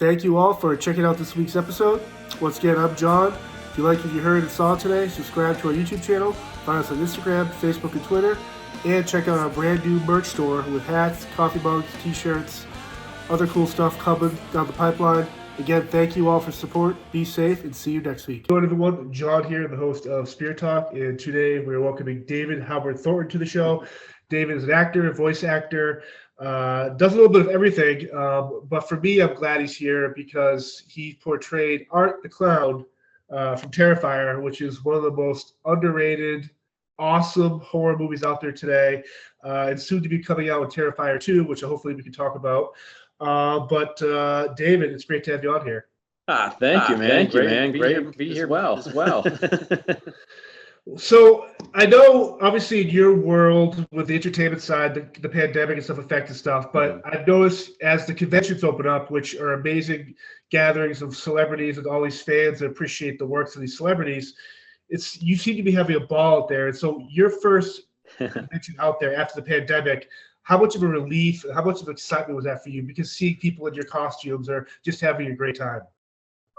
Thank you all for checking out this week's episode. Once again, I'm John. If you like what you heard and saw today, subscribe to our YouTube channel, find us on Instagram, Facebook, and Twitter, and check out our brand new merch store with hats, coffee mugs, t-shirts, other cool stuff coming down the pipeline. Again, thank you all for support. Be safe, and see you next week. Hello everyone, John here, the host of Spirit Talk, and today we're welcoming David Howard Thornton to the show. David is an actor, a voice actor, does a little bit of everything, but for me, I'm glad he's here because he portrayed Art the Clown from Terrifier, which is one of the most underrated, awesome horror movies out there today, and soon to be coming out with Terrifier 2, which hopefully we can talk about. But David, it's great to have you on here. Thank you, man. Thank you, Great man. to be Great here to be here as well. So I know, obviously, in your world with the entertainment side, the pandemic and stuff affected stuff. But I've noticed as the conventions open up, which are amazing gatherings of celebrities and all these fans that appreciate the works of these celebrities, you seem to be having a ball out there. And so your first convention out there after the pandemic, how much of a relief, how much of excitement was that for you? Because seeing people in your costumes or just having a great time.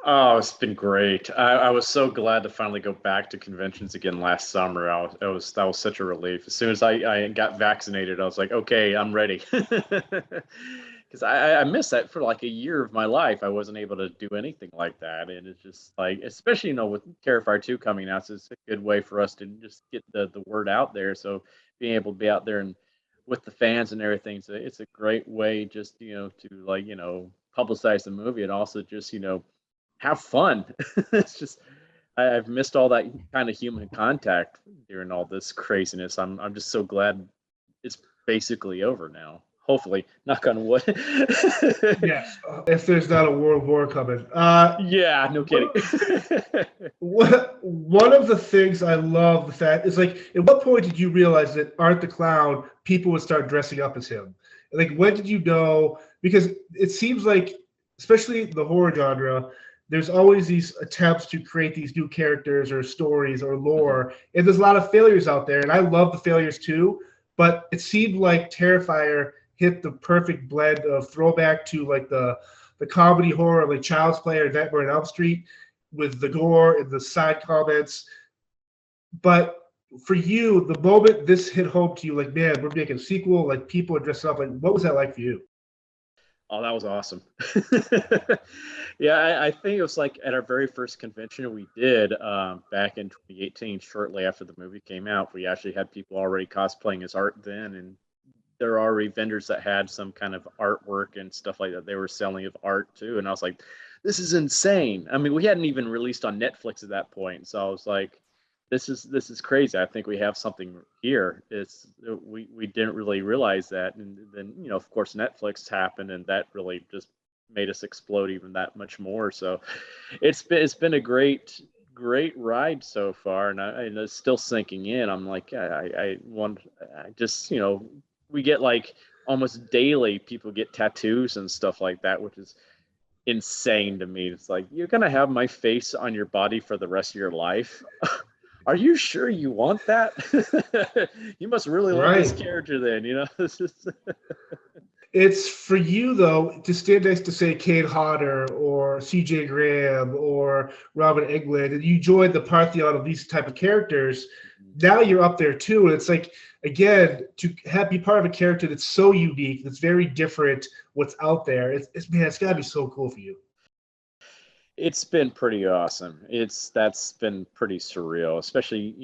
Oh, it's been great. I was so glad to finally go back to conventions again last summer. That was such a relief. As soon as I got vaccinated, I was like, okay, I'm ready. Because I missed that for like a year of my life. I wasn't able to do anything like that. And it's just like, especially, with Terrifier 2 coming out, so it's a good way for us to just get the word out there. So being able to be out there and with the fans and everything, so it's a great way just, to publicize the movie and also just, have fun. It's just I've missed all that kind of human contact during all this craziness. I'm just so glad it's basically over now. Hopefully, knock on wood. Yes, if there's not a world war coming. Yeah, no kidding. One of the things I love the fact is, like, at what point did you realize that Art the Clown, people would start dressing up as him? Like, when did you know? Because it seems like, especially the horror genre, there's always these attempts to create these new characters or stories or lore, and there's a lot of failures out there, and I love the failures too, but it seemed like Terrifier hit the perfect blend of throwback to like the comedy horror, like Child's Play or Nightmare on Elm Street, with the gore and the side comments. But for you, the moment this hit home to you, like, man, we're making a sequel, like people are dressing up, like, what was that like for you? Oh, that was awesome. Yeah, I think it was like at our very first convention we did back in 2018, shortly after the movie came out. We actually had people already cosplaying as Art then, and there are already vendors that had some kind of artwork and stuff like that they were selling of art too. And I was like, this is insane. I mean, we hadn't even released on Netflix at that point. So I was like, this is crazy. I think we have something here. We didn't really realize that. And then, of course, Netflix happened, and that really just made us explode even that much more. So it's been a great ride so far, and it's still sinking in. I'm like, I just, we get like almost daily people get tattoos and stuff like that, which is insane to me. It's like, you're gonna have my face on your body for the rest of your life. Are you sure you want that? You must really love this character then, It's for you, though, to stand next to, say, Kane Hodder or C.J. Graham or Robin Englund, and you join the pantheon of these type of characters. Now you're up there, too. And it's like, again, to be part of a character that's so unique, that's very different, what's out there, it's got to be so cool for you. It's been pretty awesome. That's been pretty surreal, especially,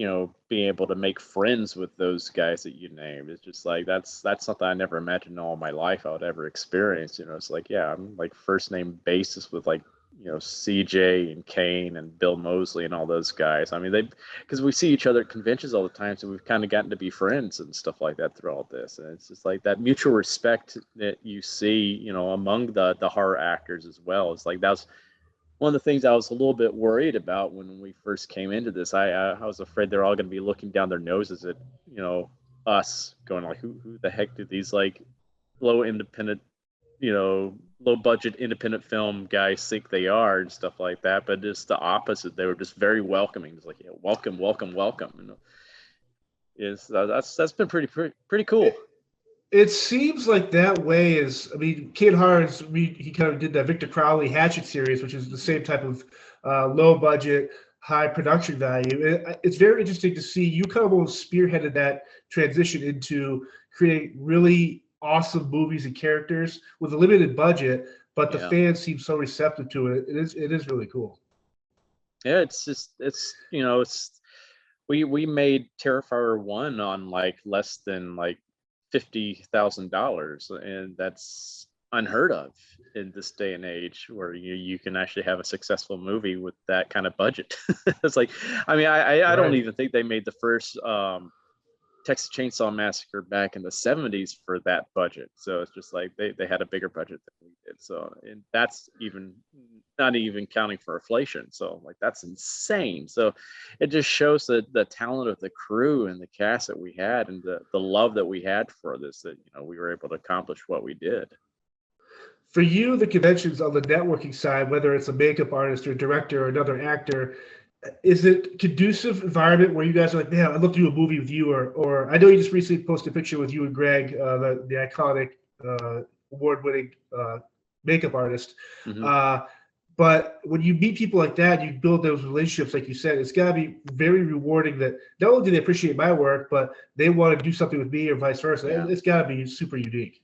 being able to make friends with those guys that you named. It's just like, that's something I never imagined in all my life I would ever experience. It's like, yeah, I'm like first name basis with like, CJ and Kane and Bill Moseley and all those guys. I mean, because we see each other at conventions all the time, so we've kind of gotten to be friends and stuff like that through all this. And it's just like that mutual respect that you see, among the horror actors as well. It's like, that's one of the things I was a little bit worried about when we first came into this. I was afraid they're all going to be looking down their noses at, us, going like, who the heck do these like low budget independent film guys think they are and stuff like that. But it's the opposite. They were just very welcoming. It's like, yeah, welcome. That's been pretty cool. It seems like that way is. I mean, Kid Harris, he kind of did that Victor Crowley Hatchet series, which is the same type of low budget, high production value. It's very interesting to see you kind of almost spearheaded that transition into creating really awesome movies and characters with a limited budget, but the Yeah. fans seem so receptive to it. It is really cool. Yeah, it's just it's we made Terrifier 1 on like less than like $50,000, and that's unheard of in this day and age where you can actually have a successful movie with that kind of budget. It's like, I mean, I don't Right. even think they made the first Texas Chainsaw Massacre back in the 70s for that budget. So it's just like they had a bigger budget than we did. So, and that's even not even counting for inflation. So like that's insane. So it just shows the talent of the crew and the cast that we had and the love that we had for this, that we were able to accomplish what we did. For you, the conventions on the networking side, whether it's a makeup artist or director or another actor, is it conducive environment where you guys are like, man, I'd love to do a movie with you, or I know you just recently posted a picture with you and Greg, the iconic award-winning makeup artist. Hmm. Uh, but when you meet people like that, you build those relationships, like you said, it's got to be very rewarding that not only do they appreciate my work, but they want to do something with me or vice versa. Yeah. It's got to be super unique.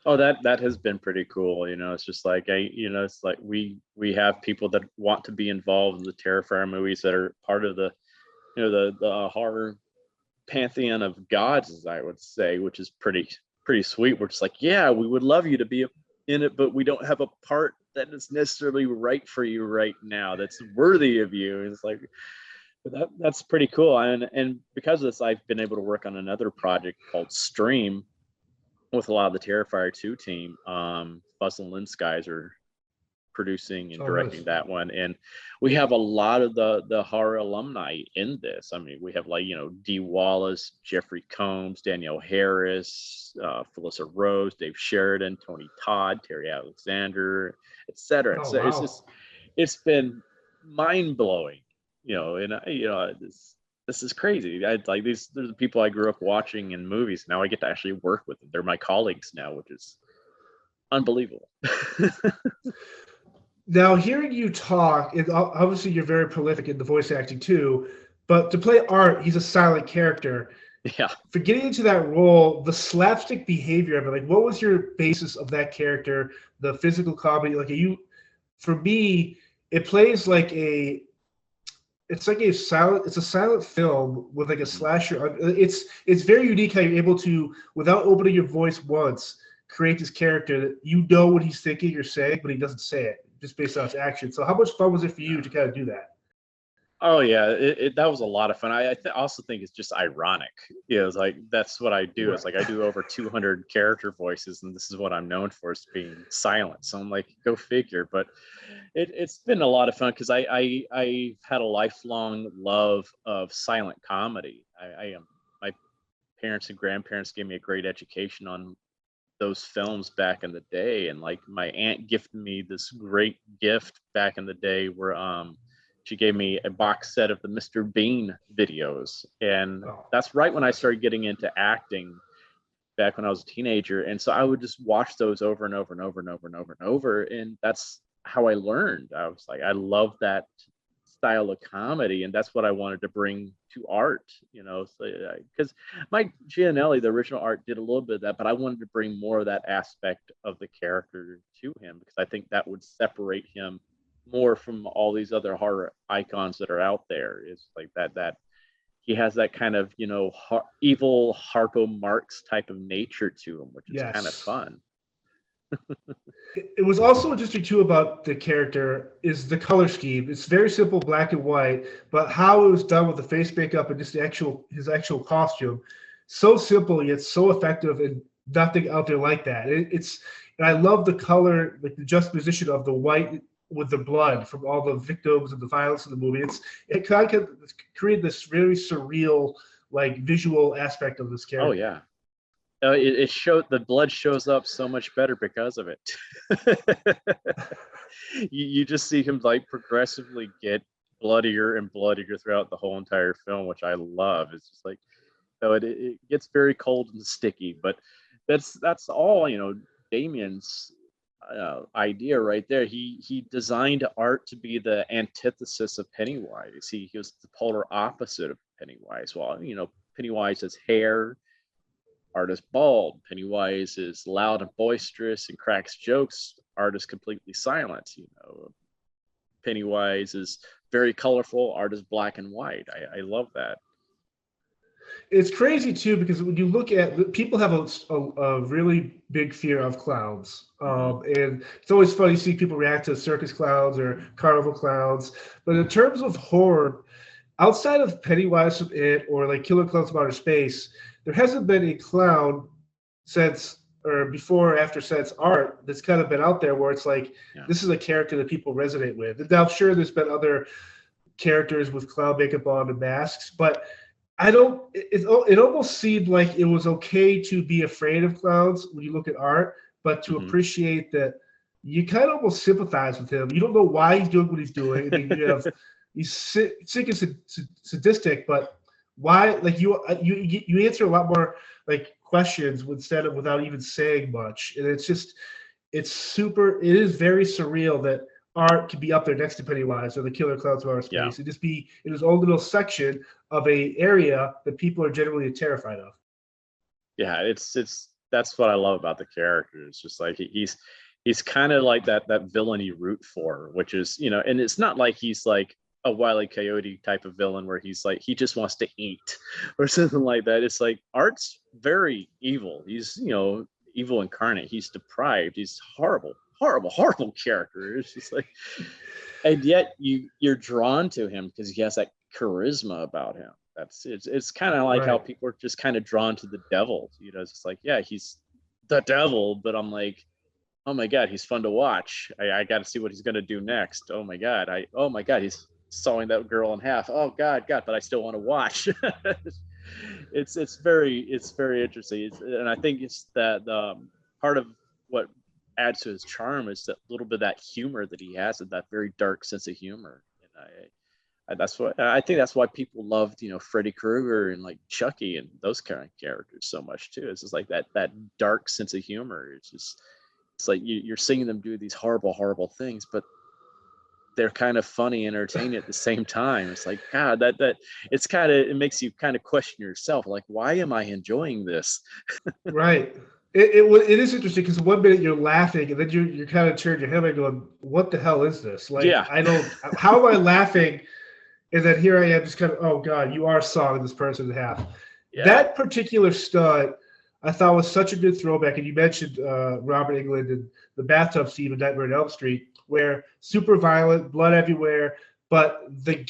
Oh, that has been pretty cool. It's just like it's like we have people that want to be involved in the Terrifier movies that are part of the the horror pantheon of gods, as I would say, which is pretty sweet. We're just like, yeah, we would love you to be in it, but we don't have a part that is necessarily right for you right now that's worthy of you. It's like that's pretty cool. And because of this, I've been able to work on another project called Stream with a lot of the Terrifier 2 team. Fuzz and Lynn Skies are producing and Oh, nice. directing that one, and we have a lot of the horror alumni in this. I mean, we have like Dee Wallace, Jeffrey Combs, Danielle Harris, Felissa Rose, Dave Sheridan, Tony Todd, Terry Alexander, etc. Oh, So wow. it's been mind blowing, and this is crazy. I like these. They're the people I grew up watching in movies. Now I get to actually work with them. They're my colleagues now, which is unbelievable. Now, hearing you talk, obviously you're very prolific in the voice acting too, but to play Art, he's a silent character. Yeah. For getting into that role, the slapstick behavior of it, like what was your basis of that character, the physical comedy? Like, for me, it plays like it's a silent film with like a slasher. It's very unique how you're able to, without opening your voice once, create this character that you know what he's thinking or saying, but he doesn't say it just based on his action. So how much fun was it for you to kind of do that? Oh yeah, that was a lot of fun. I also think it's just ironic. It's like that's what I do. It's Right. like I do over 200 character voices, and this is what I'm known for, is being silent. So I'm like, go figure. But it's been a lot of fun because I had a lifelong love of silent comedy. I am my parents and grandparents gave me a great education on those films back in the day, and like my aunt gifted me this great gift back in the day where she gave me a box set of the Mr. Bean videos, and Oh, that's right when I started getting into acting back when I was a teenager. And so I would just watch those over and over and over and over and over and over, and that's how I learned. I was like, I love that style of comedy, and that's what I wanted to bring to Art. So because Mike Gianelli, the original Art, did a little bit of that, but I wanted to bring more of that aspect of the character to him because I think that would separate him more from all these other horror icons that are out there. Is like that he has that kind of evil Harpo Marx type of nature to him, which is kind of yes. fun. It was also interesting too about the character is the color scheme. It's very simple, black and white, but how it was done with the face makeup and just his actual costume, so simple yet so effective, and nothing out there like that. And I love the color, like the juxtaposition of the white with the blood from all the victims and the violence in the movie. It kind of created this very surreal, like visual aspect of this character. Oh yeah. It showed the blood shows up so much better because of it. You just see him like progressively get bloodier and bloodier throughout the whole entire film, which I love. It's just like, it gets very cold and sticky, but that's all, Damien's idea right there. He designed art to be the antithesis of Pennywise. He was the polar opposite of Pennywise. Well, Pennywise has hair, art is bald. Pennywise is loud and boisterous and cracks jokes. Art is completely silent. Pennywise is very colorful. Art is black and white. I love that. It's crazy too, because when you look at, people have a really big fear of clowns, and it's always funny to see people react to circus clowns or carnival clowns. But in terms of horror, outside of Pennywise from It or like Killer Clowns from Outer Space, there hasn't been a clown since, or before or after, since Art that's kind of been out there where it's like, this is a character that people resonate with. And now, sure, there's been other characters with clown makeup on and masks, but it almost seemed like it was okay to be afraid of clowns when you look at Art, but to appreciate that you kind of almost sympathize with him. You don't know why he's doing what he's doing. I mean, he's sick and sadistic, but why? Like you answer a lot more like questions without even saying much, and it is very surreal that Art could be up there next to Pennywise or the Killer Clowns of Outer Space and just be in his own little section of a area that people are generally terrified of. Yeah, that's what I love about the character. It's just like he's kind of like that villain you root for, which is, and it's not like he's like a Wile E. Coyote type of villain where he's like, he just wants to eat or something like that. It's like Art's very evil. He's, evil incarnate. He's deprived. He's horrible character. It's just like, and yet you're drawn to him because he has that charisma about him. It's kind of like how people are just kind of drawn to the devil. It's just like, yeah, he's the devil, but I'm like, oh my god, he's fun to watch. I got to see what he's gonna do next. Oh my god, he's sawing that girl in half. Oh god, but I still want to watch. It's very interesting, and I think it's that part of what adds to his charm is that little bit of that humor that he has, and that very dark sense of humor. And I think that's why people loved, Freddy Krueger and like Chucky and those kind of characters so much too. It's just like that dark sense of humor. It's like you're seeing them do these horrible things, but they're kind of funny, entertaining at the same time. It's like, God, that it makes you kind of question yourself, like, why am I enjoying this? Right. It is interesting because 1 minute you're laughing and then you kind of turn your head and going, what the hell is this? Like, how am I laughing? And then here I am just kind of, oh God, you are sawing this person in half. Yeah. That particular stunt I thought was such a good throwback. And you mentioned Robert Englund and the bathtub scene in Nightmare on Elm Street, where super violent, blood everywhere, but the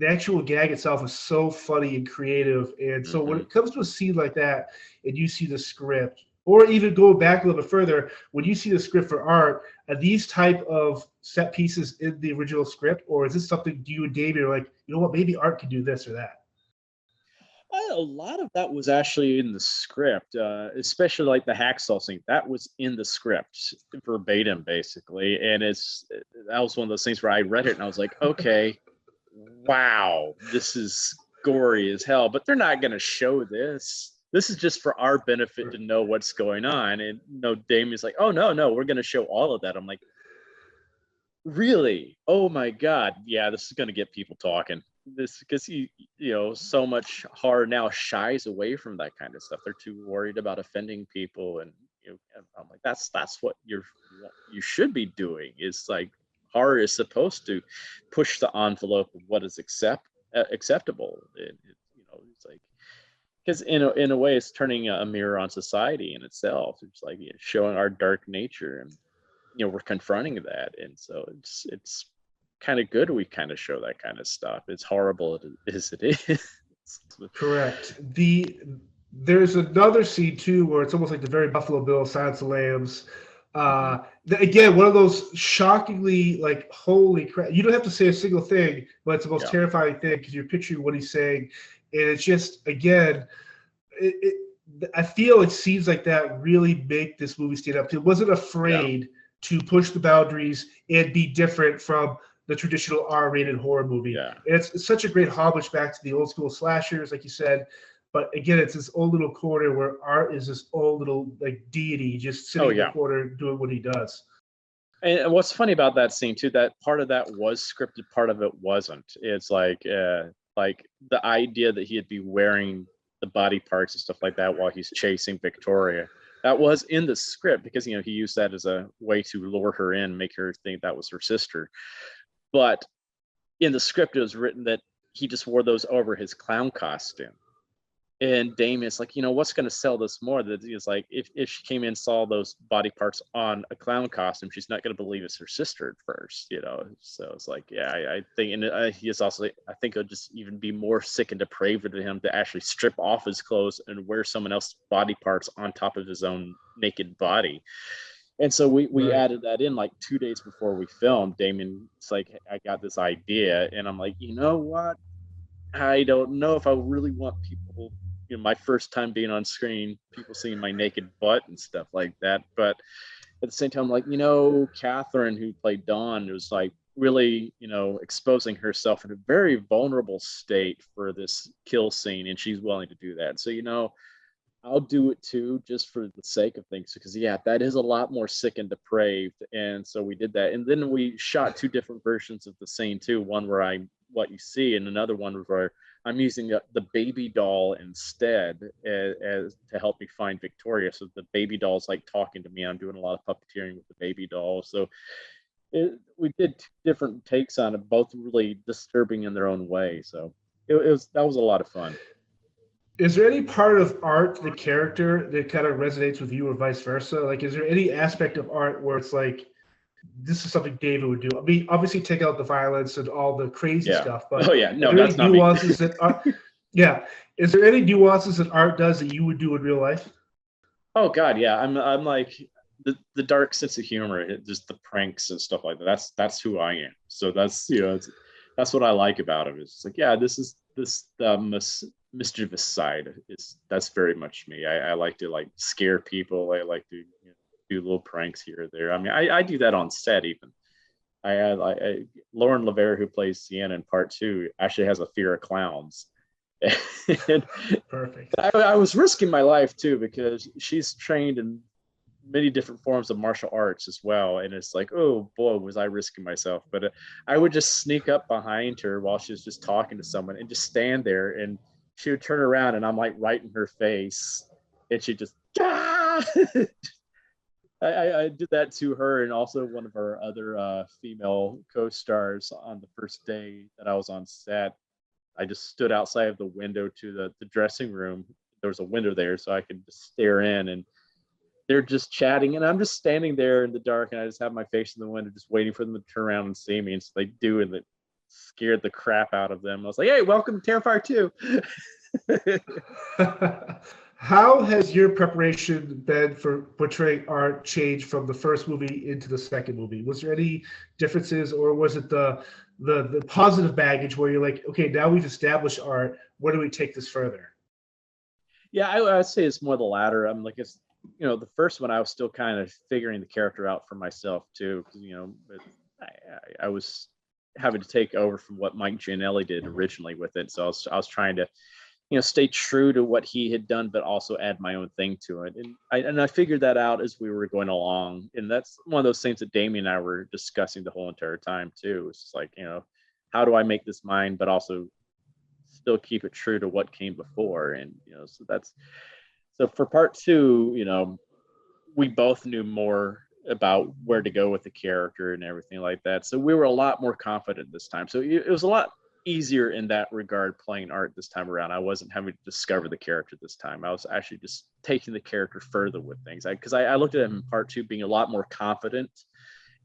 actual gag itself is so funny and creative. And so when it comes to a scene like that, and you see the script, or even go back a little bit further, when you see the script for Art, are these type of set pieces in the original script, or is this something you and David are like, you know what, maybe Art can do this or that? A lot of that was actually in the script, especially like the hacksaw scene. That was in the script verbatim, basically. And that was one of those things where I read it and I was like, okay, wow, this is gory as hell, but they're not going to show this. This is just for our benefit to know what's going on. And Damien's like, oh no, we're going to show all of that. I'm like, really? Oh my God. Yeah, this is going to get people talking. This because so much horror now shies away from that kind of stuff. They're too worried about offending people, and I'm like, that's what you should be doing. Is like, horror is supposed to push the envelope of what is acceptable. It's like, because in a way it's turning a mirror on society in itself. It's like showing our dark nature, and we're confronting that, and so it's kind of good we kind of show that kind of stuff. It's horrible as it is. Correct. There's another scene too where it's almost like the very Buffalo Bill, Silence of the Lambs. Again, one of those shockingly, like, holy crap, you don't have to say a single thing, but it's the most terrifying thing because you're picturing what he's saying, and it's just, again, I feel like scenes like that really make this movie stand up. It wasn't afraid to push the boundaries and be different from the traditional R-rated horror movie. Yeah. And it's such a great homage back to the old school slashers, like you said. But again, it's this old little corner where Art is this old little like deity just sitting in the corner doing what he does. And what's funny about that scene too, that part of that was scripted, part of it wasn't. It's like the idea that he'd be wearing the body parts and stuff like that while he's chasing Victoria. That was in the script because he used that as a way to lure her in, make her think that was her sister. But in the script, it was written that he just wore those over his clown costume. And Damien's like, what's going to sell this more? That he's like, if she came in and saw those body parts on a clown costume, she's not going to believe it's her sister at first, So it's like, yeah, I think, and he is also, I think it'll just even be more sick and depraved of him to actually strip off his clothes and wear someone else's body parts on top of his own naked body. And so we added that in like 2 days before we filmed. Damien's like, I got this idea, and I'm like, you know what? I don't know if I really want people, my first time being on screen, people seeing my naked butt and stuff like that. But at the same time, like, Catherine, who played Dawn, was like really, exposing herself in a very vulnerable state for this kill scene, and she's willing to do that. So, I'll do it too, just for the sake of things, because that is a lot more sick and depraved. And so we did that. And then we shot 2 different versions of the scene too. One where what you see, and another one where I'm using the baby doll instead as to help me find Victoria. So the baby doll's like talking to me. I'm doing a lot of puppeteering with the baby doll. So we did 2 different takes on it, both really disturbing in their own way. So that was a lot of fun. Is there any part of Art, the character, that kind of resonates with you, or vice versa? Like, is there any aspect of Art where it's like, this is something David would do? I mean, obviously take out the violence and all the crazy stuff, but no, that's not nuances me. that Art, is there any nuances that Art does that you would do in real life? Oh God, yeah. I'm like the dark sense of humor, just the pranks and stuff like that. That's who I am. So that's that's what I like about him. It's like, this mischievous side that's very much me. I like to like scare people. I like to do little pranks here or there. I mean, I do that on set even. Lauren LeVere, who plays Sienna in part 2, actually has a fear of clowns. And perfect. I was risking my life too, because she's trained in many different forms of martial arts as well, and it's like, oh boy, was I risking myself. But I would just sneak up behind her while she was just talking to someone and just stand there, and she would turn around and I'm like right in her face, and she just I did that to her, and also one of our other female co-stars on the first day that I was on set. I just stood outside of the window to the dressing room. There was a window there, so I could just stare in, and they're just chatting, and I'm just standing there in the dark, and I just have my face in the window, just waiting for them to turn around and see me. And so they do, and it scared the crap out of them. I was like, hey, welcome to Terrifier 2. How has your preparation been for portraying Art changed from the first movie into the second movie? Was there any differences, or was it the positive baggage where you're like, okay, now we've established Art, where do we take this further? Yeah, I would say it's more the latter. I'm like, it's the first one I was still kind of figuring the character out for myself too, because I was having to take over from what Mike Giannelli did originally with it. So I was trying to stay true to what he had done, but also add my own thing to it. And I figured that out as we were going along. And that's one of those things that Damien and I were discussing the whole entire time too. It's just like, how do I make this mine, but also still keep it true to what came before? And, so for part 2, we both knew more about where to go with the character and everything like that. So we were a lot more confident this time. So it was a lot easier in that regard playing Art this time around. I wasn't having to discover the character this time. I was actually just taking the character further with things. Because I looked at him in part 2 being a lot more confident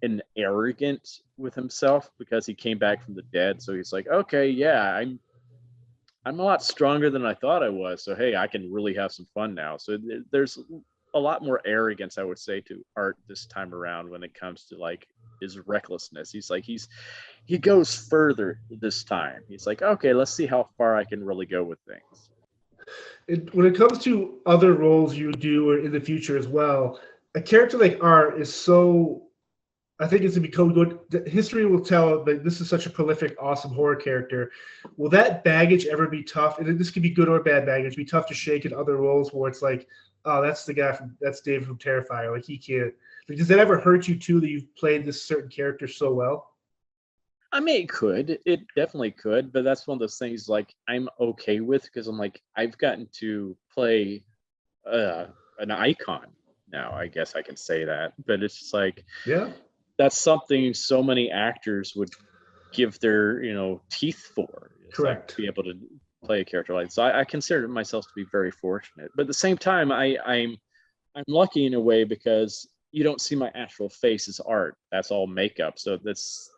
and arrogant with himself, because he came back from the dead. So he's like, okay, yeah, I'm a lot stronger than I thought I was. So, hey, I can really have some fun now. So there's a lot more arrogance, I would say, to Art this time around when it comes to like his recklessness. He's like, he goes further this time. He's like, okay, let's see how far I can really go with things. When it comes to other roles you do or in the future as well, a character like Art is so I think it's going to become good. History will tell that this is such a prolific, awesome horror character. Will that baggage ever be tough? And this could be good or bad baggage. Be tough to shake in other roles where it's like, oh, that's the guy that's David from Terrifier. Like he can't. Like, does that ever hurt you too that you've played this certain character so well? I mean, it could. It definitely could, but that's one of those things like I'm okay with because I'm like I've gotten to play uh, an icon now. I guess I can say that, but it's just like Yeah. that's something so many actors would give their teeth for. It's like Correct. be able to play a character like so. I consider myself to be very fortunate, but at the same time, I'm lucky in a way because you don't see my actual face as art. That's all makeup. So that's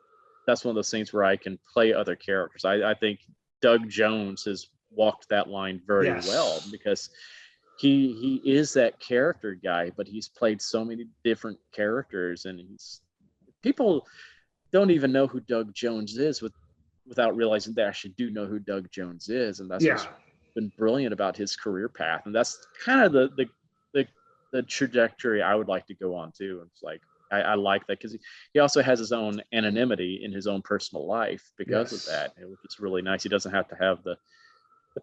one of those things where I can play other characters. I think Doug Jones has walked that line very well Yes. because he is that character guy, but he's played so many different characters, and people don't even know who Doug Jones is without realizing they actually do know who Doug Jones is, and that's Yeah. what's been brilliant about his career path, and that's kind of the trajectory I would like to go on too. It's like I like that because he also has his own anonymity in his own personal life because of Yes. that, which is really nice. He doesn't have to have the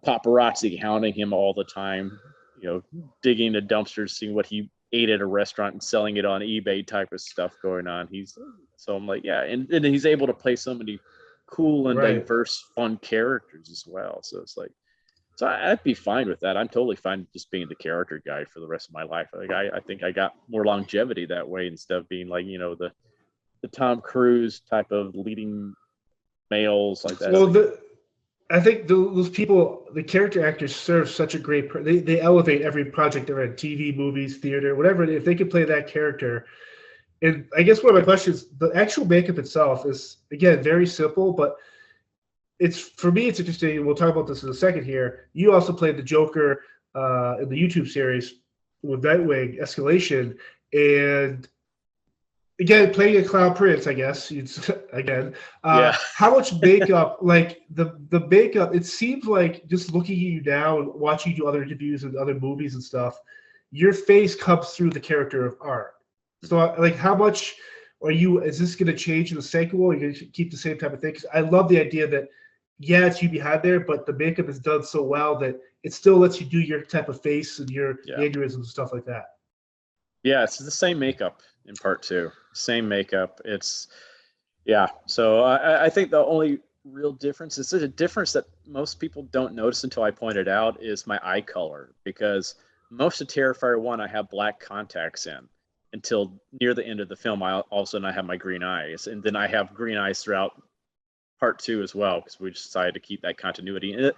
paparazzi hounding him all the time, digging the dumpsters, seeing what he ate at a restaurant and selling it on eBay type of stuff going on. So I'm like, yeah, and he's able to play so many cool and Right. diverse, fun characters as well. So it's like, so I'd be fine with that. I'm totally fine just being the character guy for the rest of my life. Like I think I got more longevity that way instead of being like, the Tom Cruise type of leading males like that. Well, I think those people, the character actors, serve such a great. They elevate every project they're in, TV, movies, theater, whatever. If they can play that character, and I guess one of my questions, the actual makeup itself is again very simple, but it's for me it's interesting. We'll talk about this in a second here. You also played the Joker in the YouTube series with Nightwing Escalation, and again playing a clown prince, I guess. It's again, Yeah. how much makeup? Like the makeup, it seems like just looking at you now and watching you do other interviews and other movies and stuff, your face comes through the character of art. So like, how much are you? Is this going to change in the sequel? Are you going to keep the same type of thing? 'Cause I love the idea that yeah, it's you behind there, but the makeup is done so well that it still lets you do your type of face and your mannerisms and stuff like that. Yeah, it's the same makeup in part two. Same makeup. It's yeah. So I think the only real difference is a difference that most people don't notice until I point it out is my eye color because most of Terrifier 1 I have black contacts in until near the end of the film. I also I have my green eyes, and then I have green eyes throughout part two as well because we decided to keep that continuity, and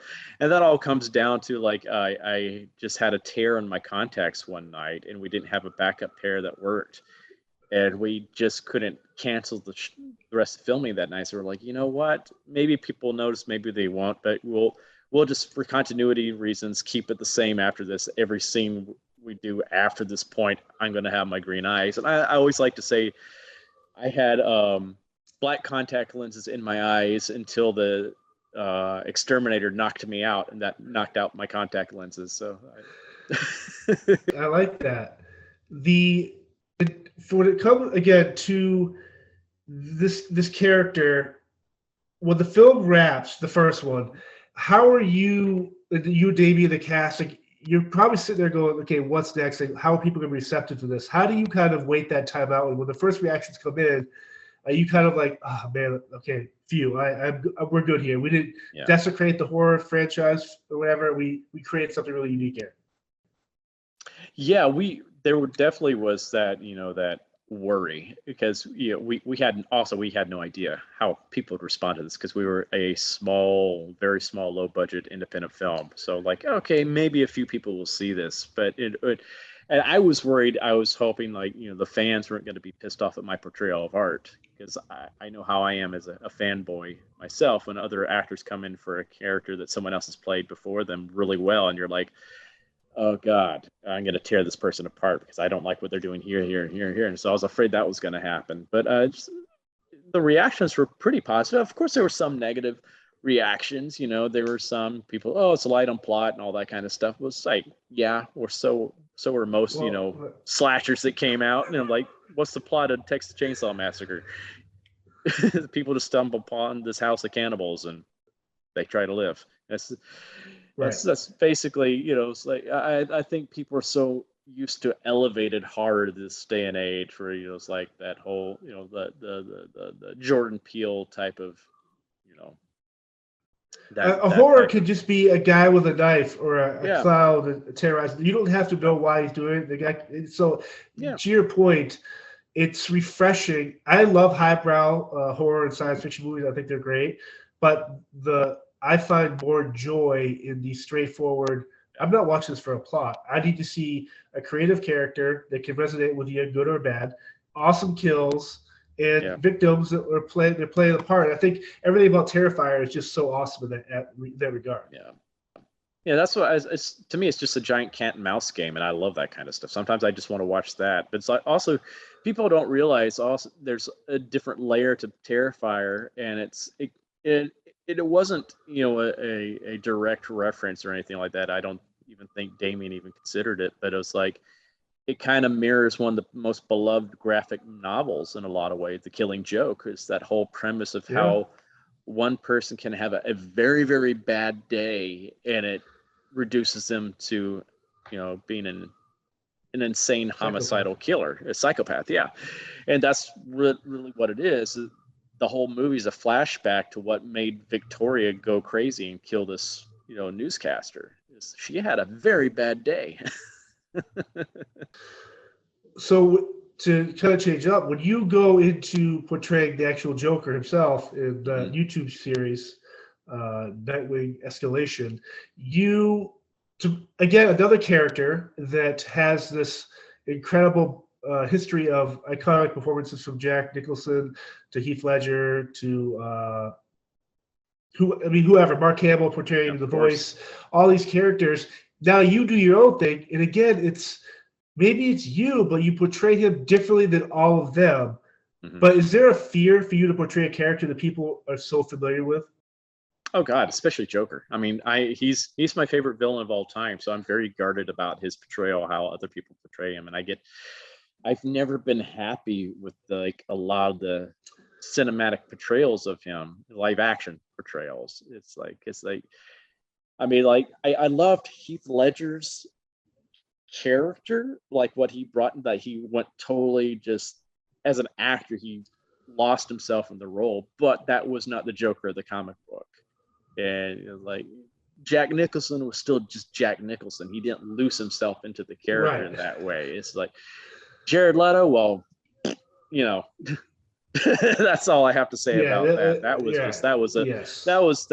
that all comes down to like I just had a tear in my contacts one night, and we didn't have a backup pair that worked, and we just couldn't cancel the rest of filming that night. So we're like, you know what? Maybe people notice, maybe they won't, but we'll just for continuity reasons keep it the same after this. Every scene we do after this point, I'm going to have my green eyes, and I always like to say I had black contact lenses in my eyes until the exterminator knocked me out, and that knocked out my contact lenses. So I like that. The when it comes again to this character, when the film wraps, the first one, how are you, Davey, the cast? Like, you're probably sitting there going, okay, what's next? Like, how are people going to be receptive to this? How do you kind of wait that time out? And when the first reactions come in, are you kind of like, oh man, okay, phew, we're good here. We didn't desecrate the horror franchise or whatever. We created something really unique here. Yeah, there definitely was that that worry because we had no idea how people would respond to this because we were a very small, low budget independent film. So like, okay, maybe a few people will see this, but and I was worried. I was hoping like the fans weren't going to be pissed off at my portrayal of art because I know how I am as a fanboy myself when other actors come in for a character that someone else has played before them really well, and you're like, oh God, I'm going to tear this person apart because I don't like what they're doing here, and so I was afraid that was going to happen. But the reactions were pretty positive. Of course, there were some negative reactions. There were some people, oh, it's a light on plot and all that kind of stuff. It was like, yeah, or so were most, slashers that came out. And I'm like, what's the plot of Texas Chainsaw Massacre? People just stumble upon this house of cannibals and they try to live. That's basically, it's like I think people are so used to elevated horror this day and age, where it's like that whole the Jordan Peele type of a horror could just be a guy with a knife or a clown terrorizing. You don't have to know why he's doing it. The guy. So to your point, it's refreshing. I love highbrow horror and science fiction movies. I think they're great, but I find more joy in the straightforward. I'm not watching this for a plot. I need to see a creative character that can resonate with you, good or bad. Awesome kills and victims that are playing the part. I think everything about Terrifier is just so awesome in that regard. Yeah, that's what to me. It's just a giant cat and mouse game, and I love that kind of stuff. Sometimes I just want to watch that, but it's like also people don't realize also there's a different layer to Terrifier, and it wasn't a direct reference or anything like that. I don't even think Damien even considered it, but it was like it kind of mirrors one of the most beloved graphic novels in a lot of ways. The Killing Joke is that whole premise of how one person can have a very, very bad day, and it reduces them to being an insane homicidal killer, a psychopath. And that's really what it is. The whole movie is a flashback to what made Victoria go crazy and kill this newscaster. She had a very bad day. So to kind of change up, when you go into portraying the actual Joker himself in the YouTube series, Nightwing Escalation, again, another character that has this incredible history of iconic performances, from Jack Nicholson to Heath Ledger to whoever, Mark Hamill portraying the voice, all these characters. Now you do your own thing, and again, maybe it's you, but you portray him differently than all of them. Mm-hmm. But is there a fear for you to portray a character that people are so familiar with? Oh God, especially Joker. I mean, he's my favorite villain of all time, so I'm very guarded about his portrayal, how other people portray him, and I've never been happy with a lot of the cinematic portrayals of him, live action portrayals. It's like I mean, I loved Heath Ledger's character, like what he brought, that he went totally just as an actor, he lost himself in the role, but that was not the Joker of the comic book. And Jack Nicholson was still just Jack Nicholson. He didn't lose himself into the character in that way. It's like Jared Leto, well, that's all I have to say about that. That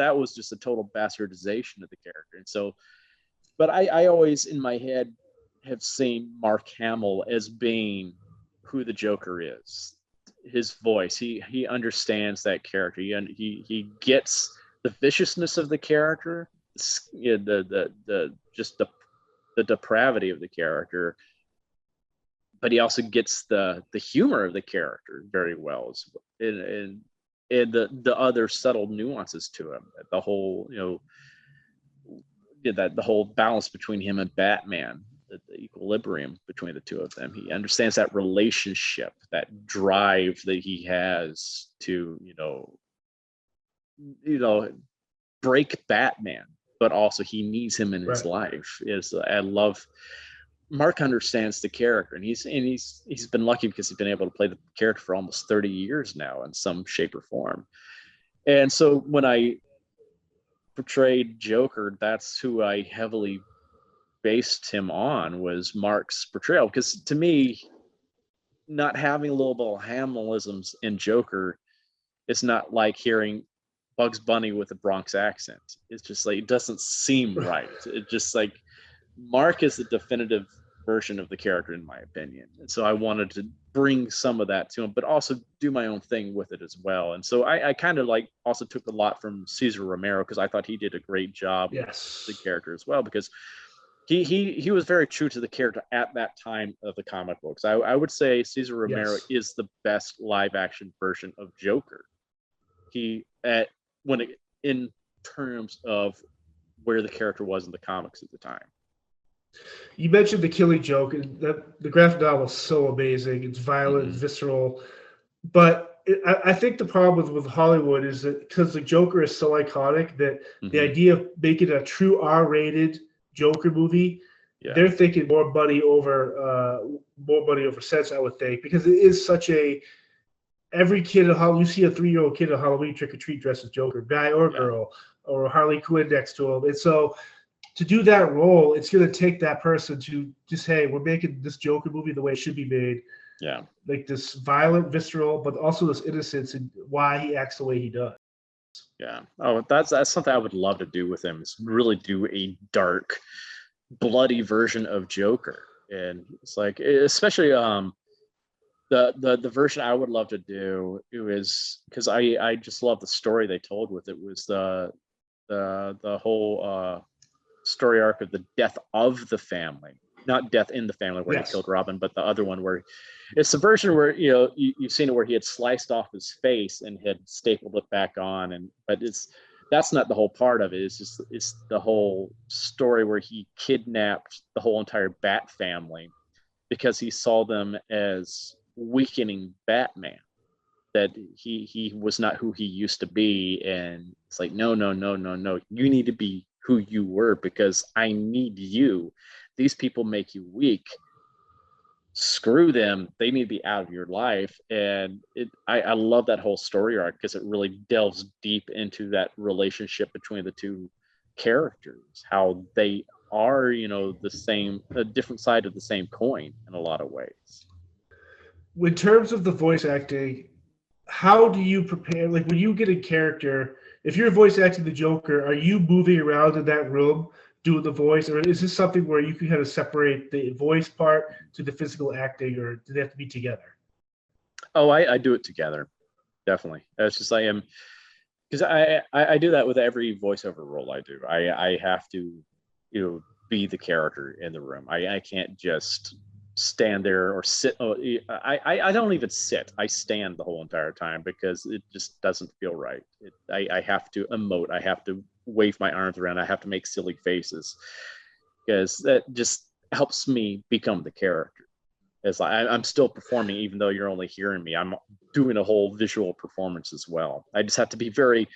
was just a total bastardization of the character. And so, but I always in my head have seen Mark Hamill as being who the Joker is. His voice, he understands that character. He gets the viciousness of the character, the depravity of the character, but he also gets the humor of the character very well, and the other subtle nuances to him. The whole the whole balance between him and Batman, the equilibrium between the two of them. He understands that relationship, that drive that he has to break Batman, but also he needs him in his life. I love Mark understands the character, and he's been lucky because he's been able to play the character for almost 30 years now in some shape or form. And so when I portrayed Joker, that's who I heavily based him on, was Mark's portrayal, because to me, not having a little bit of Hamilisms in Joker, it's not like hearing Bugs Bunny with a Bronx accent. It's just like, it doesn't seem right. It's just like Mark is the definitive version of the character, in my opinion. And so I wanted to bring some of that to him, but also do my own thing with it as well. And so I kind of also took a lot from Cesar Romero, because I thought he did a great job with the character as well, because he was very true to the character at that time of the comic books. I would say Cesar Romero is the best live action version of Joker. In terms of where the character was in the comics at the time. You mentioned the killing joke, and the graphic novel is so amazing. It's violent, visceral, but I think the problem with Hollywood is that because the Joker is so iconic, that the idea of making a true R-rated Joker movie, they're thinking more money over sense, I would think, because it is such a every kid at Halloween, you see a 3-year-old kid at Halloween trick or treat dressed as Joker, guy or girl, or Harley Quinn next to him, and so to do that role, it's going to take that person to just, hey, we're making this Joker movie the way it should be made. Yeah. Like this violent, visceral, but also this innocence and why he acts the way he does. Yeah. Oh, that's something I would love to do with him, is really do a dark, bloody version of Joker. And it's like, especially the version I would love to do is, because I just love the story they told with it, was the whole story arc of the death of the family, not death in the family where he killed Robin, but the other one where it's the version where you've seen it where he had sliced off his face and had stapled it back on, but that's not the whole part of it. It's the whole story where he kidnapped the whole entire Bat family because he saw them as weakening Batman, that he was not who he used to be, and it's like, no, you need to be who you were, because I need you. These people make you weak. Screw them. They need to be out of your life. And I love that whole story arc because it really delves deep into that relationship between the two characters, how they are, a different side of the same coin in a lot of ways. In terms of the voice acting, how do you prepare? Like when you get a character, if you're voice acting the Joker, are you moving around in that room doing the voice, or is this something where you can kind of separate the voice part to the physical acting, or do they have to be together? Oh, I do it together, definitely. It's just because I do that with every voiceover role I do. I have to be the character in the room. I can't just stand there or sit. I don't even sit. I stand the whole entire time because it just doesn't feel right. I have to emote. I have to wave my arms around. I have to make silly faces because that just helps me become the character. It's like I'm still performing, even though you're only hearing me. I'm doing a whole visual performance as well. I just have to be very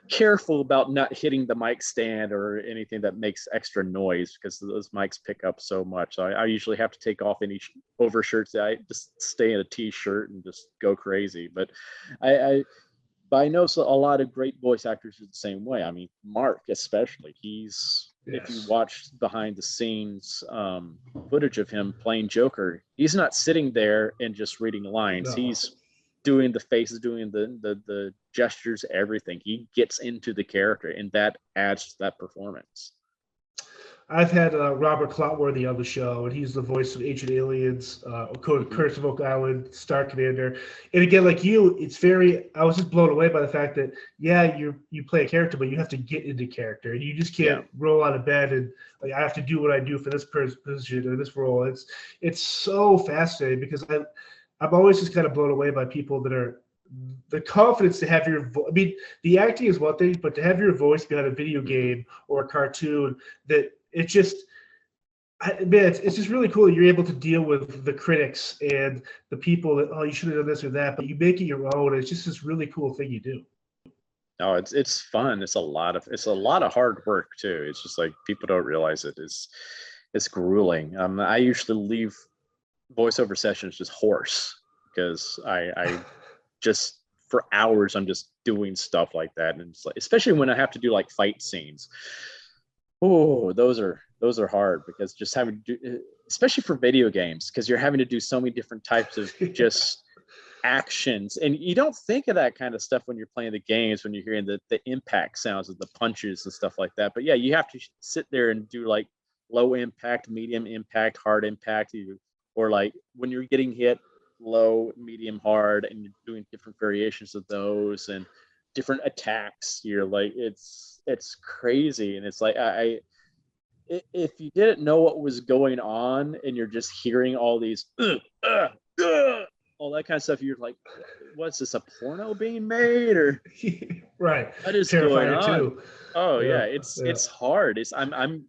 careful about not hitting the mic stand or anything that makes extra noise, because those mics pick up so much. So I usually have to take off any overshirts. I just stay in a t-shirt and just go crazy. But I know a lot of great voice actors are the same way. I mean, Mark especially. If you watch behind the scenes footage of him playing Joker, he's not sitting there and just reading lines. No. He's doing the faces, doing the gestures, everything. He gets into the character, and that adds to that performance. I've had Robert Clotworthy on the show, and he's the voice of Ancient Aliens, Curse of Oak Island, Star Commander. And again, like you, I was just blown away by the fact that, you play a character, but you have to get into character. And you just can't roll out of bed and, like, I have to do what I do for this position or this role. It's so fascinating because I'm always just kind of blown away by people that are the confidence to have your voice. I mean, the acting is one thing, but to have your voice be on a video game or a cartoon, that it's just really cool that you're able to deal with the critics and the people that, you should have done this or that, but you make it your own. It's just this really cool thing you do. No, it's fun. It's a lot of hard work too. It's just like people don't realize it. It's grueling. I usually leave voiceover sessions just hoarse because I just for hours I'm just doing stuff like that, and it's like, especially when I have to do like fight scenes. Oh, those are hard because just having to do, especially for video games, because you're having to do so many different types of just actions, and you don't think of that kind of stuff when you're playing the games, when you're hearing the impact sounds of the punches and stuff like that. But yeah, you have to sit there and do like low impact, medium impact, hard impact, or like when you're getting hit, low, medium, hard, and you're doing different variations of those and different attacks. You're like, it's crazy. And it's like, if you didn't know what was going on and you're just hearing all these all that kind of stuff. You're like, what's this, a porno being made, or Right. what is going Terrifier on? too. Oh Yeah. yeah, it's hard. I'm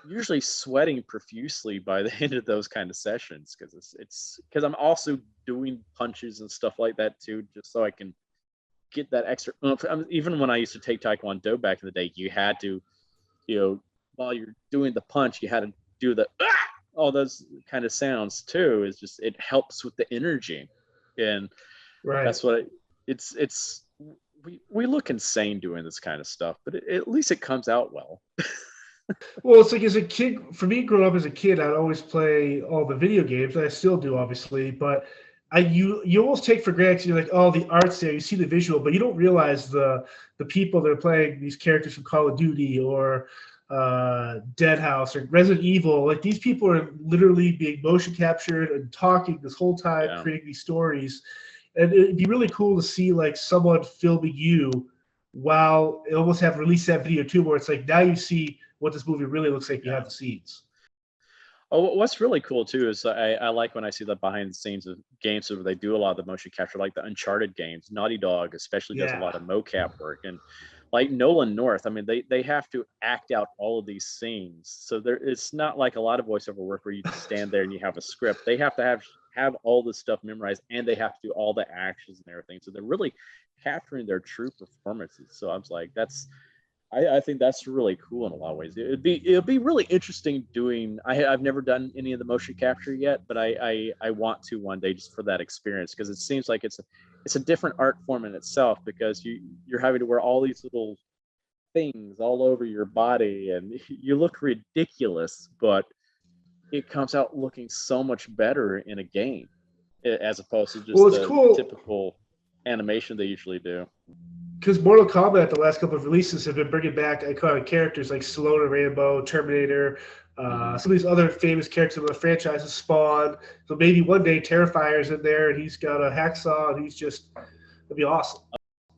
usually sweating profusely by the end of those kind of sessions, because it's because I'm also doing punches and stuff like that too, just so I can get that extra oomph. Even when I used to take Taekwondo back in the day, you had to, while you're doing the punch, you had to do the all those kind of sounds too. Is just, it helps with the energy, and Right. that's what it's. We look insane doing this kind of stuff, but at least it comes out well. Well, it's like as a kid, for me growing up as a kid, I'd always play all the video games. And I still do, obviously, but you almost take for granted. You're like, oh, the art's there. You see the visual, but you don't realize the people that are playing these characters from Call of Duty or Dead House or Resident Evil. Like these people are literally being motion captured and talking this whole time, Yeah. creating these stories. And it'd be really cool to see like someone filming you while it almost have released that video too, where it's like now you see what this movie really looks like behind the scenes. Oh, what's really cool too is I like when I see the behind the scenes of games where they do a lot of the motion capture, like the Uncharted games. Naughty Dog especially does a lot of mocap work, and like Nolan North. I mean, they have to act out all of these scenes, so it's not like a lot of voiceover work where you just stand there and you have a script. They have to have all this stuff memorized, and they have to do all the actions and everything. So they're really capturing their true performances. So I was like, I think that's really cool in a lot of ways. It'd be really interesting doing. I've never done any of the motion capture yet, but I want to one day, just for that experience, because it seems like it's a different art form in itself, because you're having to wear all these little things all over your body and you look ridiculous, but it comes out looking so much better in a game, as opposed to just the cool. typical animation they usually do. Because Mortal Kombat, the last couple of releases, have been bringing back iconic characters like Stallone, Rambo, Terminator, some of these other famous characters of the franchises, Spawn. So maybe one day Terrifier's in there and he's got a hacksaw and it'd be awesome.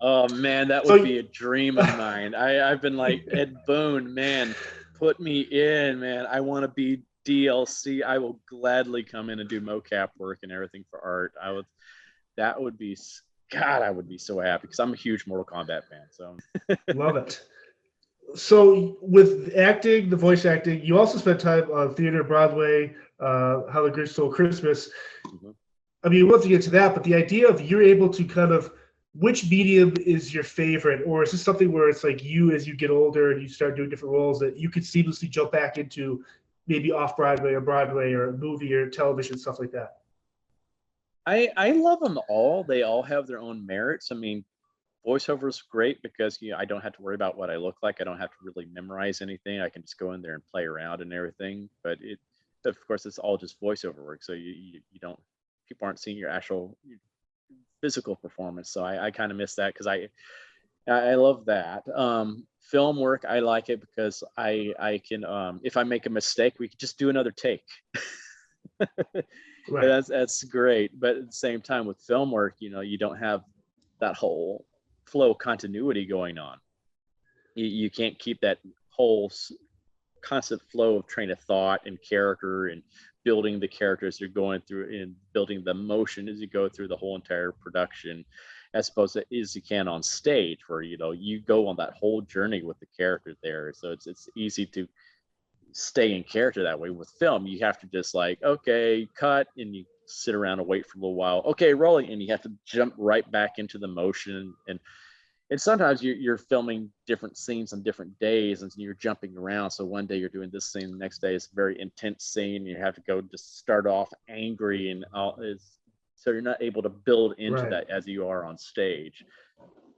Oh man, that would be a dream of mine. I've been like, Ed Boon, man, put me in, man. I want to be DLC. I will gladly come in and do mocap work and everything for art. That would be, God, I would be so happy, because I'm a huge Mortal Kombat fan. So love it. So with acting, the voice acting, you also spent time on theater, Broadway, How the Grinch Stole Christmas. Mm-hmm. I mean, we'll have to get to that, but the idea of you're able to kind of, which medium is your favorite, or is this something where it's like you, as you get older and you start doing different roles, that you could seamlessly jump back into maybe off Broadway or movie or television, stuff like that? I love them all. They all have their own merits. I mean, voiceover is great because I don't have to worry about what I look like. I don't have to really memorize anything. I can just go in there and play around and everything. But of course, it's all just voiceover work. So you don't, people aren't seeing your actual physical performance. So I kind of miss that, because I love that. Film work, I like it because I can, if I make a mistake, we can just do another take. Right. That's great. But at the same time, with film work, you don't have that whole flow continuity going on. You can't keep that whole constant flow of train of thought and character and building the characters you're going through and building the emotion as you go through the whole entire production, as opposed to as you can on stage, where you go on that whole journey with the character there. So it's easy to stay in character that way. With film, you have to just like, okay, cut, and you sit around and wait for a little while, okay, rolling, and you have to jump right back into the motion. And sometimes you're filming different scenes on different days, and you're jumping around. So one day you're doing this scene, the next day it's a very intense scene, and you have to go just start off angry, and so you're not able to build into that as you are on stage.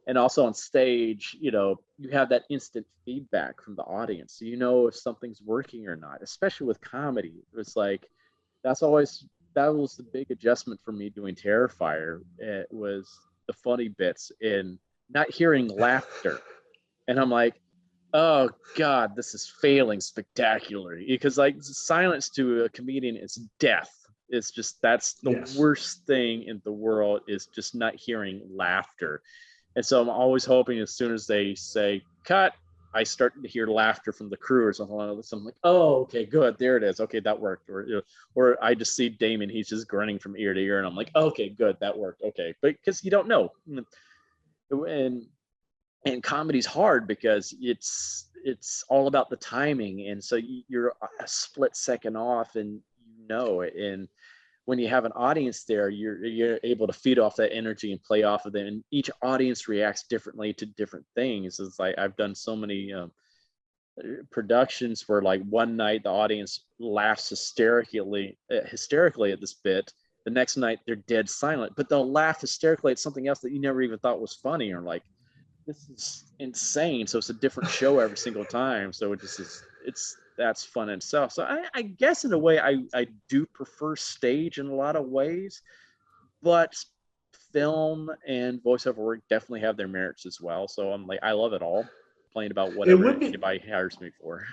And also on stage, you have that instant feedback from the audience. So if something's working or not, especially with comedy. It's like, that was the big adjustment for me doing Terrifier. It was the funny bits in not hearing laughter. And I'm like, oh God, this is failing spectacularly. Because like, silence to a comedian is death. It's just, that's the worst thing in the world, is just not hearing laughter. And so I'm always hoping, as soon as they say cut, I start to hear laughter from the crew or something like this. I'm like, oh, okay, good, there it is. Okay, that worked. Or I just see Damon, he's just grinning from ear to ear, and I'm like, okay, good, that worked. Okay, but because you don't know, and comedy's hard because it's all about the timing, and so you're a split second off, and and when you have an audience there, you're able to feed off that energy and play off of it. And each audience reacts differently to different things. It's like I've done so many productions where like one night the audience laughs hysterically at this bit. The next night they're dead silent, but they'll laugh hysterically at something else that you never even thought was funny, or like, this is insane. So it's a different show every single time. So that's fun in itself. So I guess in a way I do prefer stage in a lot of ways, but film and voiceover work definitely have their merits as well. So I'm like, I love it all, playing about whatever anybody hires me for.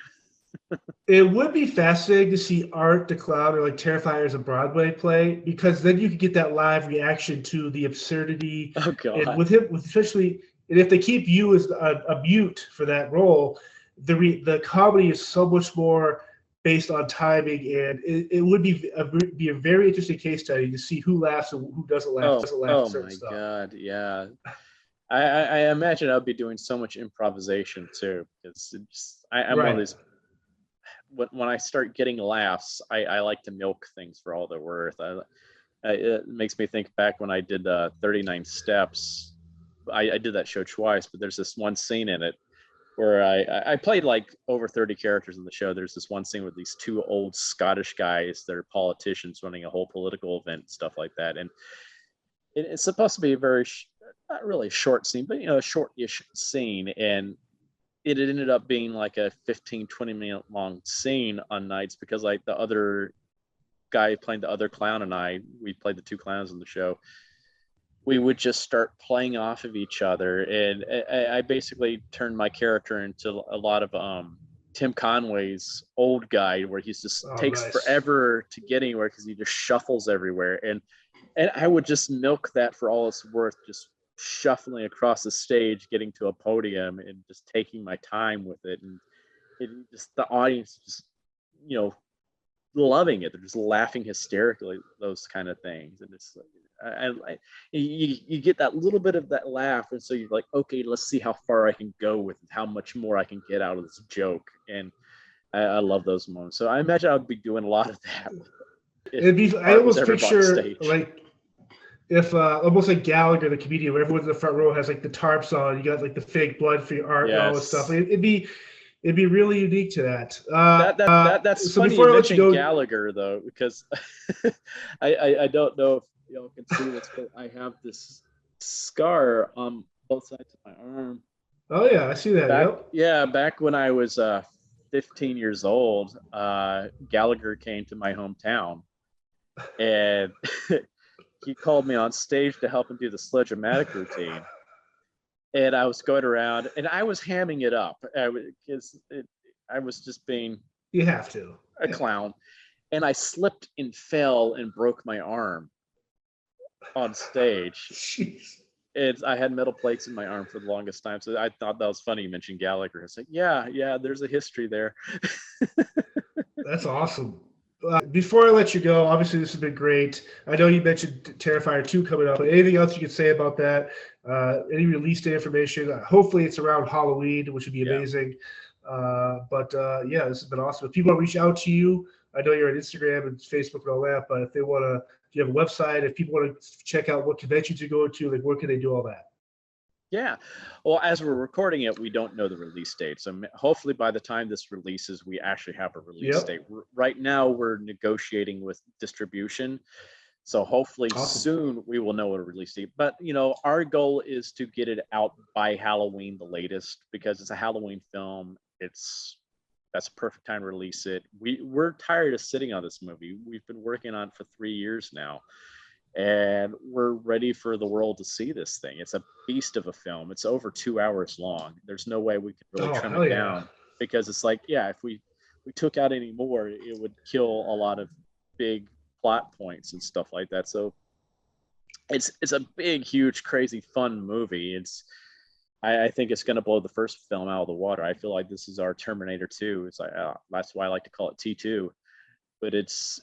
It would be fascinating to see Art the Clown or like Terrifier as a Broadway play, because then you could get that live reaction to the absurdity. Oh God. And with him, especially, and if they keep you as a mute for that role, the comedy is so much more based on timing, and it would be a very interesting case study to see who laughs and who doesn't laugh. Oh my God, yeah. I imagine I'll be doing so much improvisation too, because I'm one of these. When I start getting laughs, I like to milk things for all they're worth. It makes me think back when I did 39 Steps. I did that show twice, but there's this one scene in it where I played like over 30 characters in the show. There's this one scene with these two old Scottish guys that are politicians running a whole political event and stuff like that. And it's supposed to be a very, not really short scene, but a short-ish scene. And it ended up being like a 15-20 minute long scene on nights, because like the other guy playing the other clown and we played the two clowns in the show. We would just start playing off of each other, and I basically turned my character into a lot of Tim Conway's old guy, where he just takes forever to get anywhere because he just shuffles everywhere, and I would just milk that for all it's worth, just shuffling across the stage, getting to a podium, and just taking my time with it, and just the audience just loving it. They're just laughing hysterically, those kind of things, and it's you get that little bit of that laugh, and so you're like, okay, let's see how far I can go with it, how much more I can get out of this joke, and I love those moments. So I imagine I would be doing a lot of that. I almost picture like if almost like Gallagher, the comedian, where everyone in the front row has like the tarps on, you got like the fake blood for your art and all this stuff. It'd be really unique to that. That's so funny you mentioned Gallagher, though, because I don't know if y'all can see this, but I have this scar on both sides of my arm. Oh yeah, I see that. Back when I was 15 years old, Gallagher came to my hometown, and he called me on stage to help him do the Sledge-O-Matic routine. And I was going around, and I was hamming it up, because I was just being a clown, and I slipped and fell and broke my arm on stage. Jeez. And I had metal plates in my arm for the longest time, so I thought that was funny. You mentioned Gallagher. It's like, yeah, there's a history there. That's awesome. Before I let you go, obviously this has been great. I know you mentioned Terrifier 2 coming up, but anything else you could say about that? Any release day information? Hopefully it's around Halloween, which would be amazing. But this has been awesome. If people want to reach out to you, I know you're on Instagram and Facebook and all that, but if they want to, if you have a website, if people want to check out what conventions you go to, like where can they do all that? Yeah. Well, as we're recording it, we don't know the release date. So hopefully by the time this releases, we actually have a release date. Right now, we're negotiating with distribution. So hopefully soon we will know what a release date. But, our goal is to get it out by Halloween, the latest, because it's a Halloween film. That's a perfect time to release it. We're tired of sitting on this movie. We've been working on it for 3 years now. And we're ready for the world to see this thing. It's a beast of a film. It's over 2 hours long. There's no way we could really trim it down, because it's like, if we took out any more, it would kill a lot of big plot points and stuff like that. So it's a big, huge, crazy, fun movie. I think it's going to blow the first film out of the water. I feel like this is our Terminator 2. It's like that's why I like to call it T2. But it's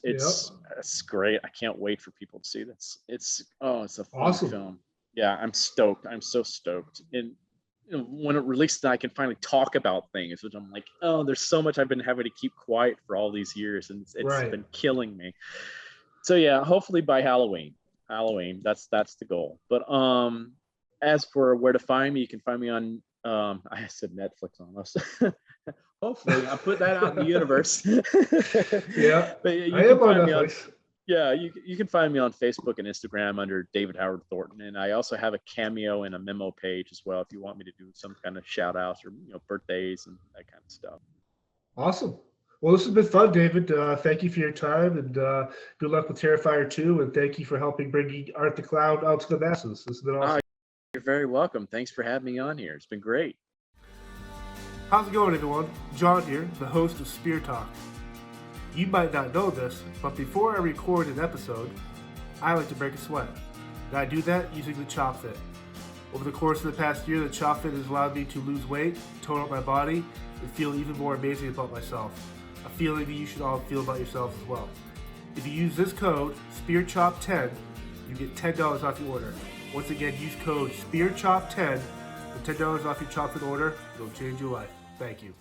great. I can't wait for people to see this. It's a fun film. Yeah, I'm stoked. I'm so stoked. And when it released, I can finally talk about things, which I'm like, oh, there's so much I've been having to keep quiet for all these years, and it's been killing me. So yeah, hopefully by Halloween, that's the goal. But as for where to find me, you can find me on I said Netflix almost. Hopefully I'll put that out in the universe. Yeah. But you can find me on, you can find me on Facebook and Instagram under David Howard Thornton. And I also have a cameo and a memo page as well if you want me to do some kind of shout outs or birthdays and that kind of stuff. Awesome. Well, this has been fun, David. Thank you for your time, and good luck with Terrifier 2, and thank you for helping bringing Art the Clown out to the masses. This has been awesome. You're very welcome. Thanks for having me on here. It's been great. How's it going, everyone? John here, the host of Spear Talk. You might not know this, but before I record an episode, I like to break a sweat. And I do that using the Chop Fit. Over the course of the past year, the Chop Fit has allowed me to lose weight, tone up my body, and feel even more amazing about myself. A feeling that you should all feel about yourselves as well. If you use this code, SpearChop10, you get $10 off your order. Once again, use code SpearChop10 for $10 off your Chop Fit order. It'll change your life. Thank you.